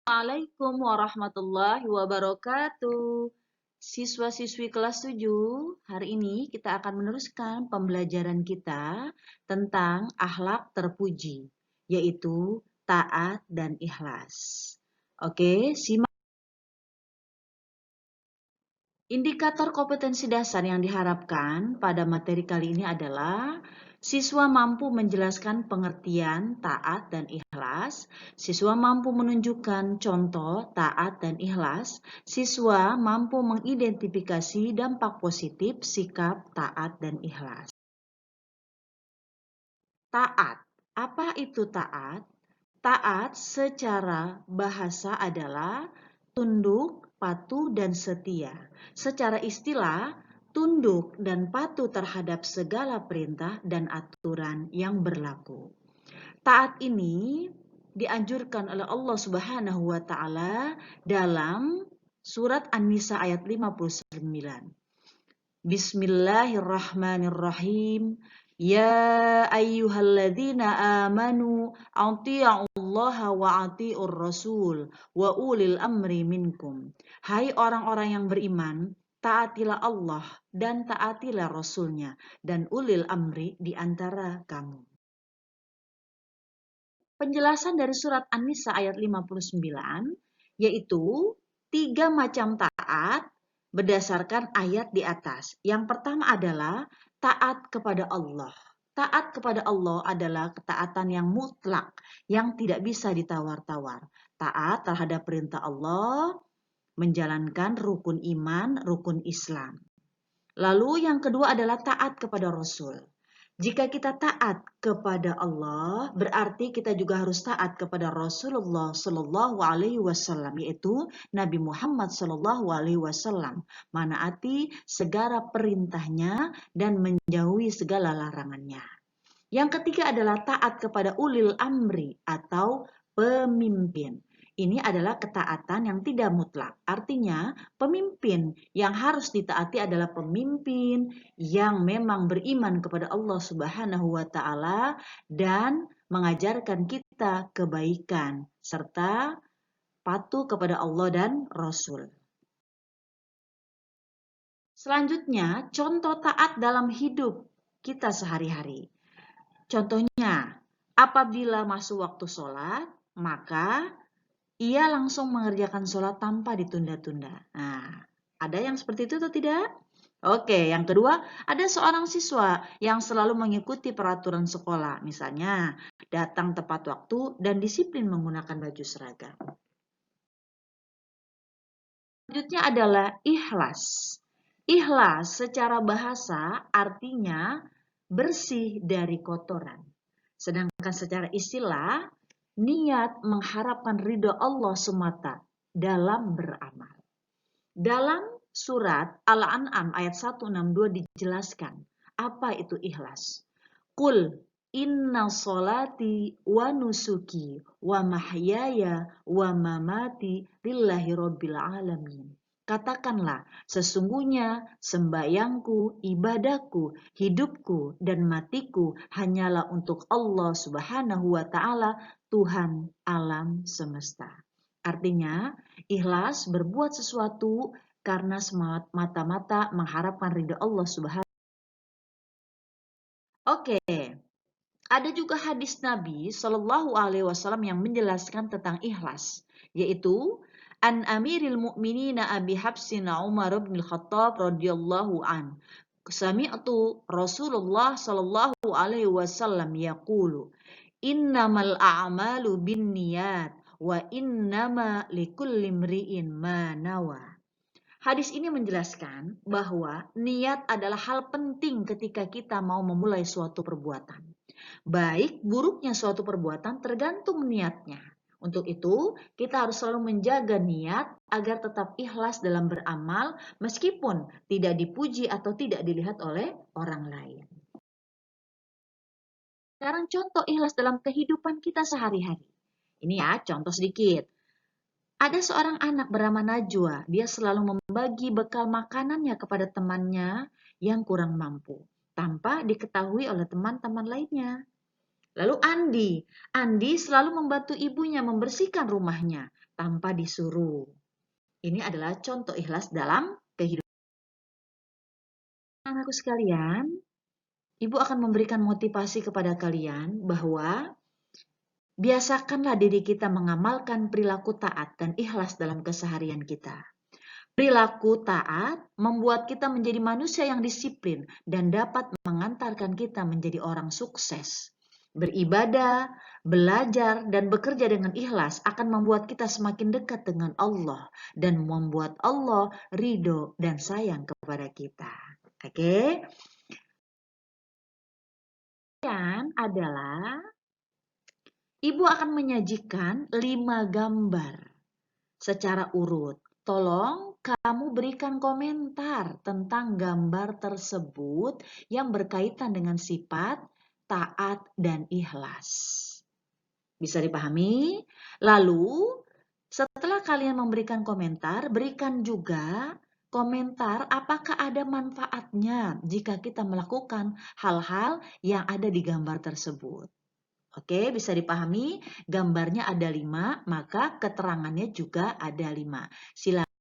Assalamualaikum warahmatullahi wabarakatuh. Siswa-siswi kelas 7, hari ini kita akan meneruskan pembelajaran kita tentang akhlak terpuji, yaitu taat dan ikhlas. Oke, simak. Indikator kompetensi dasar yang diharapkan pada materi kali ini adalah siswa mampu menjelaskan pengertian taat dan ikhlas, siswa mampu menunjukkan contoh taat dan ikhlas, siswa mampu mengidentifikasi dampak positif sikap taat dan ikhlas. Taat. Apa itu taat? Taat secara bahasa adalah tunduk, patuh, dan setia. Secara istilah, tunduk dan patuh terhadap segala perintah dan aturan yang berlaku. Taat ini dianjurkan oleh Allah Subhanahu wa taala dalam surat An-Nisa ayat 59. Bismillahirrahmanirrahim. Ya ayyuhalladzina amanu ati'ullaha wa ati'ur rasul wa ulil amri minkum. Hai orang-orang yang beriman, taatilah Allah dan taatilah Rasulnya dan ulil amri di antara kamu. Penjelasan dari surat An-Nisa ayat 59 yaitu 3 macam taat berdasarkan ayat di atas. Yang pertama adalah taat kepada Allah. Taat kepada Allah adalah ketaatan yang mutlak, yang tidak bisa ditawar-tawar. Taat terhadap perintah Allah, menjalankan rukun iman, rukun Islam. Lalu yang kedua adalah taat kepada Rasul. Jika kita taat kepada Allah, berarti kita juga harus taat kepada Rasulullah Shallallahu Alaihi Wasallam, yaitu Nabi Muhammad Shallallahu Alaihi Wasallam. Menaati segala perintahnya dan menjauhi segala larangannya. Yang ketiga adalah taat kepada ulil amri atau pemimpin. Ini adalah ketaatan yang tidak mutlak. Artinya, pemimpin yang harus ditaati adalah pemimpin yang memang beriman kepada Allah Subhanahu wa taala dan mengajarkan kita kebaikan serta patuh kepada Allah dan Rasul. Selanjutnya, contoh taat dalam hidup kita sehari-hari. Contohnya, apabila masuk waktu sholat, maka ia langsung mengerjakan sholat tanpa ditunda-tunda. Nah, ada yang seperti itu atau tidak? Oke, yang kedua, ada seorang siswa yang selalu mengikuti peraturan sekolah. Misalnya, datang tepat waktu dan disiplin menggunakan baju seragam. Selanjutnya adalah ikhlas. Ikhlas secara bahasa artinya bersih dari kotoran. Sedangkan secara istilah, niat mengharapkan ridho Allah semata dalam beramal. Dalam surat Al-An'am ayat 162 dijelaskan apa itu ikhlas. Qul inna sholati wa nusuki wa mahyaya wa mamati lillahi rabbil alamin. Katakanlah, sesungguhnya sembayangku, ibadahku, hidupku, dan matiku hanyalah untuk Allah Subhanahu wa Ta'ala, Tuhan alam semesta. Artinya, ikhlas berbuat sesuatu karena semata-mata mengharapkan ridha Allah Subhanahu. Oke, ada juga hadis Nabi Shallallahu Alaihi Wasallam yang menjelaskan tentang ikhlas, yaitu An Amiril Mukminin Abi Hafsin Umar bin Khattab radhiyallahu an. Sami'tu Rasulullah Shallallahu Alaihi Wasallam yaqulu innamal a'malu binniyat wa innama likulli imri'in ma nawa. Hadis ini menjelaskan bahwa niat adalah hal penting ketika kita mau memulai suatu perbuatan. Baik buruknya suatu perbuatan tergantung niatnya. Untuk itu, kita harus selalu menjaga niat agar tetap ikhlas dalam beramal meskipun tidak dipuji atau tidak dilihat oleh orang lain. Sekarang contoh ikhlas dalam kehidupan kita sehari-hari. Ini ya, contoh sedikit. Ada seorang anak bernama Najwa, dia selalu membagi bekal makanannya kepada temannya yang kurang mampu, tanpa diketahui oleh teman-teman lainnya. Lalu Andi. Andi selalu membantu ibunya membersihkan rumahnya tanpa disuruh. Ini adalah contoh ikhlas dalam kehidupan. Anakku sekalian, Ibu akan memberikan motivasi kepada kalian bahwa biasakanlah diri kita mengamalkan perilaku taat dan ikhlas dalam keseharian kita. Perilaku taat membuat kita menjadi manusia yang disiplin dan dapat mengantarkan kita menjadi orang sukses. Beribadah, belajar, dan bekerja dengan ikhlas akan membuat kita semakin dekat dengan Allah dan membuat Allah ridho dan sayang kepada kita. Oke? Kemudian adalah Ibu akan menyajikan 5 gambar secara urut. Tolong kamu berikan komentar tentang gambar tersebut yang berkaitan dengan sifat taat dan ikhlas. Bisa dipahami? Lalu, setelah kalian memberikan komentar, berikan juga komentar apakah ada manfaatnya jika kita melakukan hal-hal yang ada di gambar tersebut. Oke, bisa dipahami? Gambarnya ada 5, maka keterangannya juga ada 5. Silakan